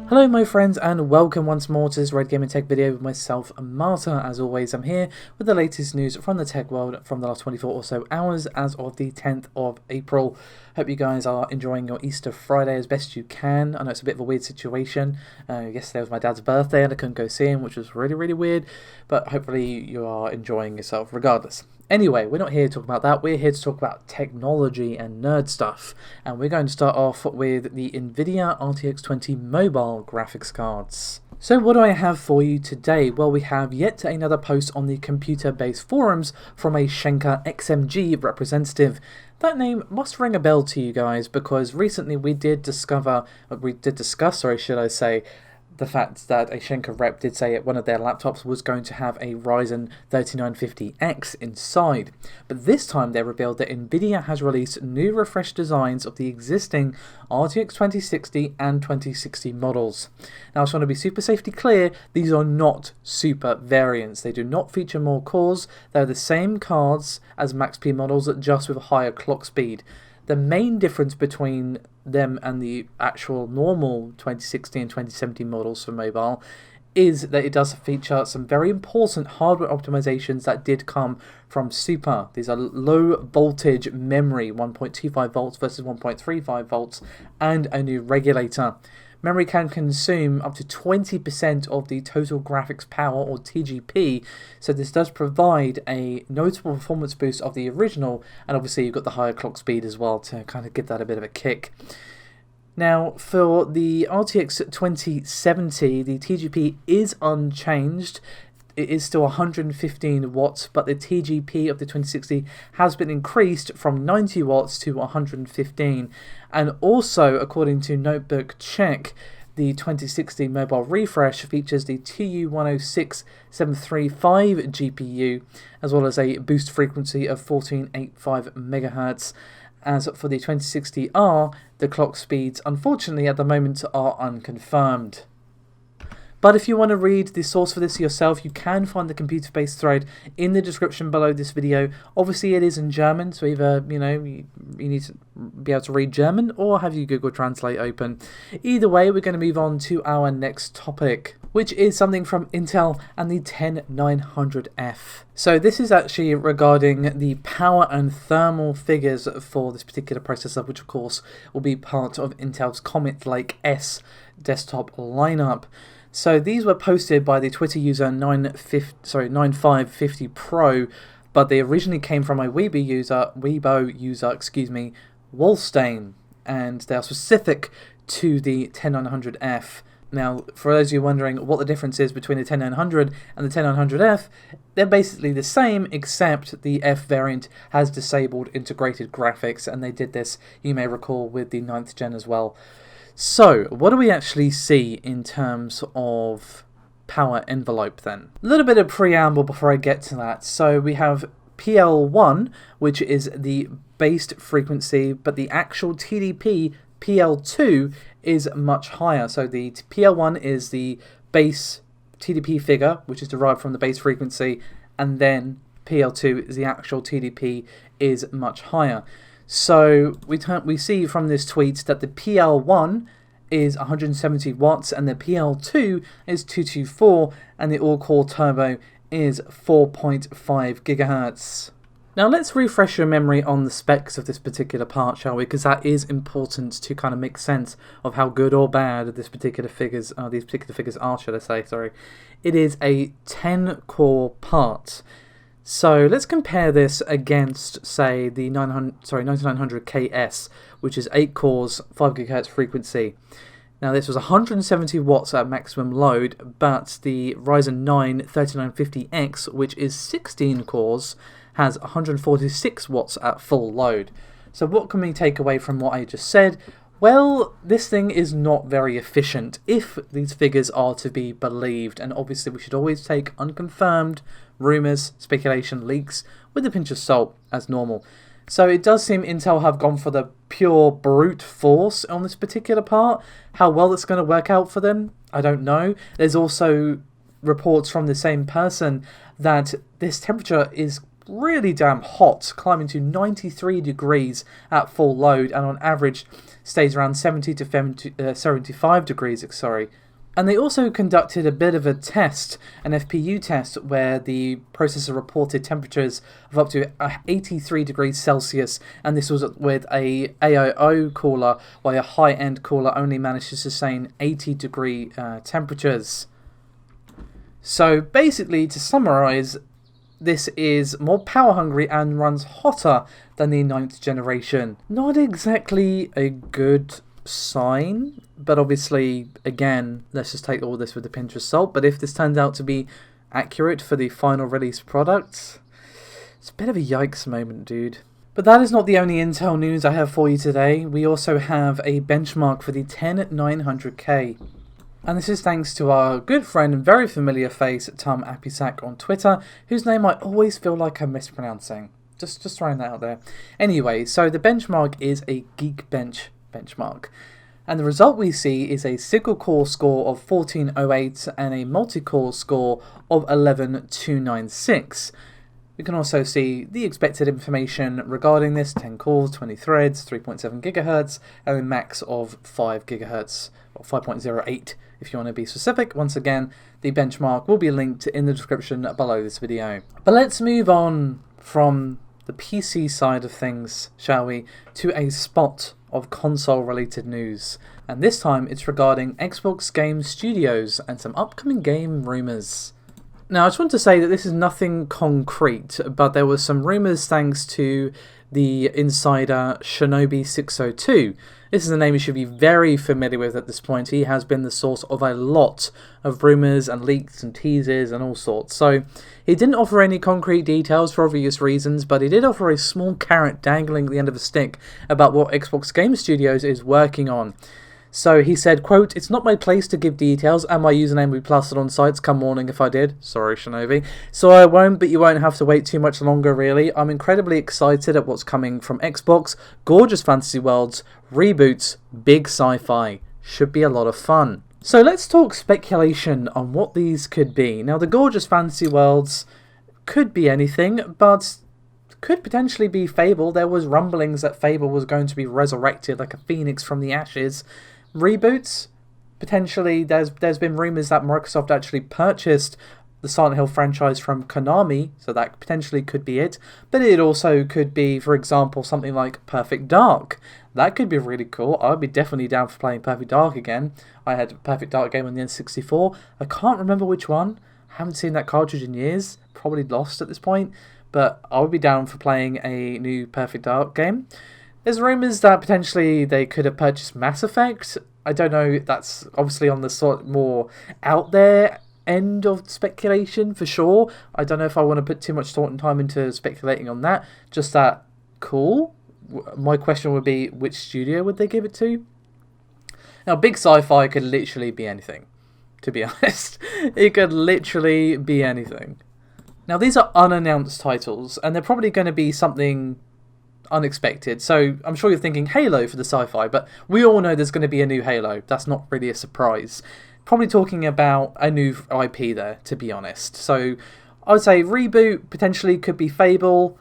Hello my friends and welcome once more to this Red Gaming Tech video with myself, Marta. As always, I'm here with the latest news from the tech world from the last 24 or so hours as of the 10th of April. Hope you guys are enjoying your Easter Friday as best you can. I know it's a bit of a weird situation. Yesterday was my dad's birthday and I couldn't go see him, which was really weird, but hopefully you are enjoying yourself regardless. Anyway, we're not here to talk about that, we're here to talk about technology and nerd stuff. And we're going to start off with the Nvidia RTX 20 mobile graphics cards. So what do I have for you today? Well, we have yet another post on the computer-based forums from a Schenker XMG representative. That name must ring a bell to you guys because recently we did discuss, the fact that a Schenker rep did say one of their laptops was going to have a Ryzen 3950X inside. But this time they revealed that Nvidia has released new refreshed designs of the existing RTX 2060 and 2060 models. Now I just want to be super safety clear, these are not super variants. They do not feature more cores, they're the same cards as Max P models just with a higher clock speed. The main difference between them and the actual normal 2060 and 2070 models for mobile is that it does feature some very important hardware optimizations that did come from Super. These are low voltage memory, 1.25 volts versus 1.35 volts, and a new regulator. Memory can consume up to 20% of the total graphics power, or TGP, so this does provide a notable performance boost of the original, and obviously you've got the higher clock speed as well to kind of give that a bit of a kick. Now, for the RTX 2070, the TGP is unchanged. It is still 115 watts, but the TGP of the 2060 has been increased from 90 watts to 115. And also, according to Notebook Check, the 2060 mobile refresh features the TU106735 GPU, as well as a boost frequency of 1485 MHz. As for the 2060R, the clock speeds, unfortunately, at the moment are unconfirmed. But if you want to read the source for this yourself, you can find the computer-based thread in the description below this video. Obviously, it is in German, so either, you need to be able to read German or have your Google Translate open. Either way, we're going to move on to our next topic, which is something from Intel and the 10900F. So this is actually regarding the power and thermal figures for this particular processor, which of course will be part of Intel's Comet Lake S desktop lineup. So these were posted by the Twitter user 9550pro, but they originally came from a Weibo user, Wolstein, and they are specific to the 10900F. Now, for those of you wondering what the difference is between the 10900 and the 10900F, they're basically the same, except the F variant has disabled integrated graphics, and they did this, you may recall, with the 9th gen as well. So, what do we actually see in terms of power envelope then? A little bit of preamble before I get to that. So we have PL1, which is the base frequency, but the actual TDP, PL2, is much higher. So the PL1 is the base TDP figure, which is derived from the base frequency, and then PL2 is the actual TDP, is much higher. So we see from this tweet that the PL1 is 170 watts and the PL2 is 224 and the all-core turbo is 4.5 gigahertz. Now let's refresh your memory on the specs of this particular part, shall we? Because that is important to kind of make sense of how good or bad these particular figures are, should I say, sorry. It is a 10-core part. So let's compare this against, say, the 9900KS, which is 8 cores, 5 GHz frequency. Now this was 170 watts at maximum load, but the Ryzen 9 3950X, which is 16 cores, has 146 watts at full load. So what can we take away from what I just said? Well, this thing is not very efficient if these figures are to be believed, and obviously we should always take unconfirmed rumours, speculation, leaks with a pinch of salt as normal. So it does seem Intel have gone for the pure brute force on this particular part. How well it's going to work out for them, I don't know. There's also reports from the same person that this temperature is really damn hot, climbing to 93 degrees at full load, and on average stays around 70 to 75 degrees, sorry. And they also conducted a bit of a test, an FPU test, where the processor reported temperatures of up to 83 degrees Celsius, and this was with a AIO cooler, while a high-end cooler only managed to sustain 80 degree temperatures. So basically, to summarize, this is more power hungry and runs hotter than the 9th generation. Not exactly a good sign, but obviously, again, let's just take all this with a pinch of salt. But if this turns out to be accurate for the final release product, it's a bit of a yikes moment, dude. But that is not the only Intel news I have for you today. We also have a benchmark for the 10900K. And this is thanks to our good friend and very familiar face, Tom Apisak on Twitter, whose name I always feel like I'm mispronouncing. Just throwing that out there. Anyway, so the benchmark is a Geekbench benchmark. And the result we see is a single core score of 1408 and a multi-core score of 11296. We can also see the expected information regarding this: 10 cores, 20 threads, 3.7 GHz, and a max of 5 GHz, or 5.08 if you want to be specific. Once again, the benchmark will be linked in the description below this video. But let's move on from the PC side of things, shall we, to a spot of console-related news. And this time it's regarding Xbox Game Studios and some upcoming game rumours. Now, I just want to say that this is nothing concrete, but there was some rumours thanks to the insider Shinobi602. This is a name you should be very familiar with at this point. He has been the source of a lot of rumours and leaks and teasers and all sorts. So he didn't offer any concrete details for obvious reasons, but he did offer a small carrot dangling at the end of a stick about what Xbox Game Studios is working on. So he said, quote, "It's not my place to give details, and my username will be plastered on sites come morning if I did. Sorry, Shinobi. So I won't, but you won't have to wait too much longer, really. I'm incredibly excited at what's coming from Xbox. Gorgeous fantasy worlds, reboots, big sci-fi. Should be a lot of fun." So let's talk speculation on what these could be. Now, the gorgeous fantasy worlds could be anything, but could potentially be Fable. There was rumblings that Fable was going to be resurrected like a phoenix from the ashes. Reboots, potentially, there's been rumours that Microsoft actually purchased the Silent Hill franchise from Konami, so that potentially could be it. But it also could be, for example, something like Perfect Dark. That could be really cool. I'd be definitely down for playing Perfect Dark again. I had a Perfect Dark game on the N64. I can't remember which one. I haven't seen that cartridge in years. Probably lost at this point. But I would be down for playing a new Perfect Dark game. There's rumours that potentially they could have purchased Mass Effect. I don't know, that's obviously on the sort more out there end of speculation for sure. I don't know if I want to put too much thought and time into speculating on that. Just that, cool. My question would be, which studio would they give it to? Now, big sci-fi could literally be anything, to be honest. It could literally be anything. Now, these are unannounced titles, and they're probably going to be something unexpected. So I'm sure you're thinking Halo for the sci-fi, but we all know there's going to be a new Halo. That's not really a surprise. Probably talking about a new IP there, to be honest. So I would say reboot potentially could be Fable,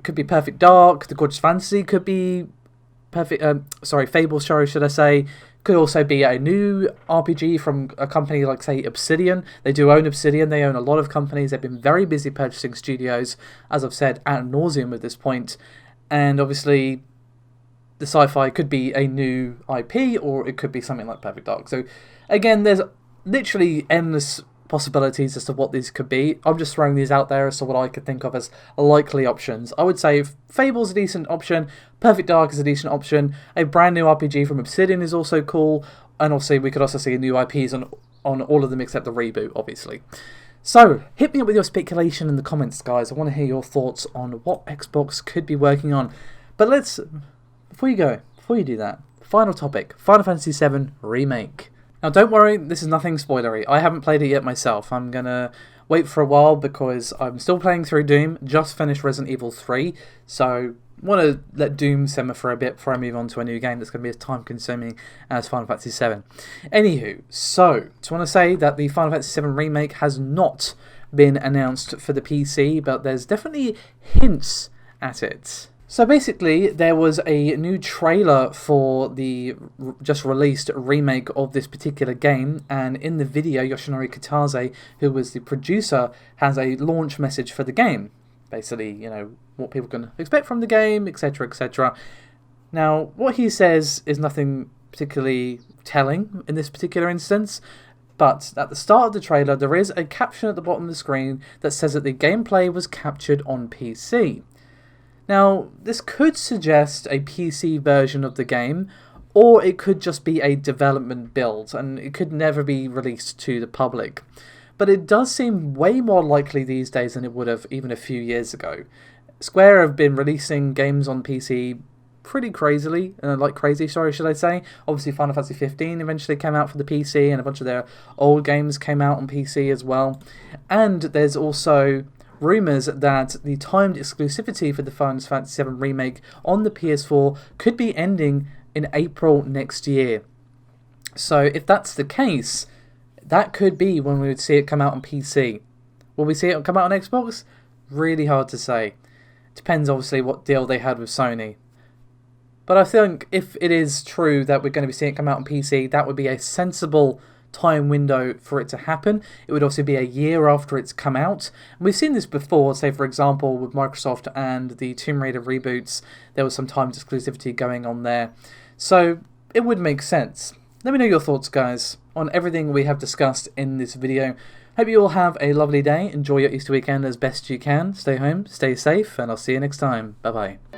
could be Perfect Dark, the Gorgeous Fantasy could be Fable, should I say. Could also be a new RPG from a company like, say, Obsidian. They do own Obsidian. They own a lot of companies. They've been very busy purchasing studios, as I've said, ad nauseum at this point. And obviously, the sci-fi could be a new IP, or it could be something like Perfect Dark. So, again, there's literally endless possibilities as to what these could be. I'm just throwing these out there as to what I could think of as likely options. I would say Fable's a decent option, Perfect Dark is a decent option, a brand new RPG from Obsidian is also cool, and obviously we could also see new IPs on all of them except the reboot, obviously. So, hit me up with your speculation in the comments, guys. I want to hear your thoughts on what Xbox could be working on. But before you do that, final topic, Final Fantasy VII Remake. Now, don't worry, this is nothing spoilery. I haven't played it yet myself. I'm going to wait for a while because I'm still playing through Doom, just finished Resident Evil 3, so want to let Doom simmer for a bit before I move on to a new game that's going to be as time consuming as Final Fantasy VII. Anywho, so just want to say that the Final Fantasy VII Remake has not been announced for the PC, but there's definitely hints at it. So basically, there was a new trailer for the just released remake of this particular game, and in the video, Yoshinori Kitase, who was the producer, has a launch message for the game. Basically, you know, what people can expect from the game, etc, etc. Now, what he says is nothing particularly telling in this particular instance, but at the start of the trailer, there is a caption at the bottom of the screen that says that the gameplay was captured on PC. Now, this could suggest a PC version of the game, or it could just be a development build, and it could never be released to the public. But it does seem way more likely these days than it would have even a few years ago. Square have been releasing games on PC pretty crazily, should I say. Obviously, Final Fantasy 15 eventually came out for the PC, and a bunch of their old games came out on PC as well. And there's also rumours that the timed exclusivity for the Final Fantasy 7 Remake on the PS4 could be ending in April next year. So if that's the case, that could be when we would see it come out on PC. Will we see it come out on Xbox? Really hard to say. Depends obviously what deal they had with Sony. But I think if it is true that we're going to be seeing it come out on PC, that would be a sensible time window for it to happen. It would also be a year after it's come out. And we've seen this before, say for example with Microsoft and the Tomb Raider reboots, there was some timed exclusivity going on there. So it would make sense. Let me know your thoughts, guys, on everything we have discussed in this video. Hope you all have a lovely day. Enjoy your Easter weekend as best you can. Stay home, stay safe, and I'll see you next time. Bye bye.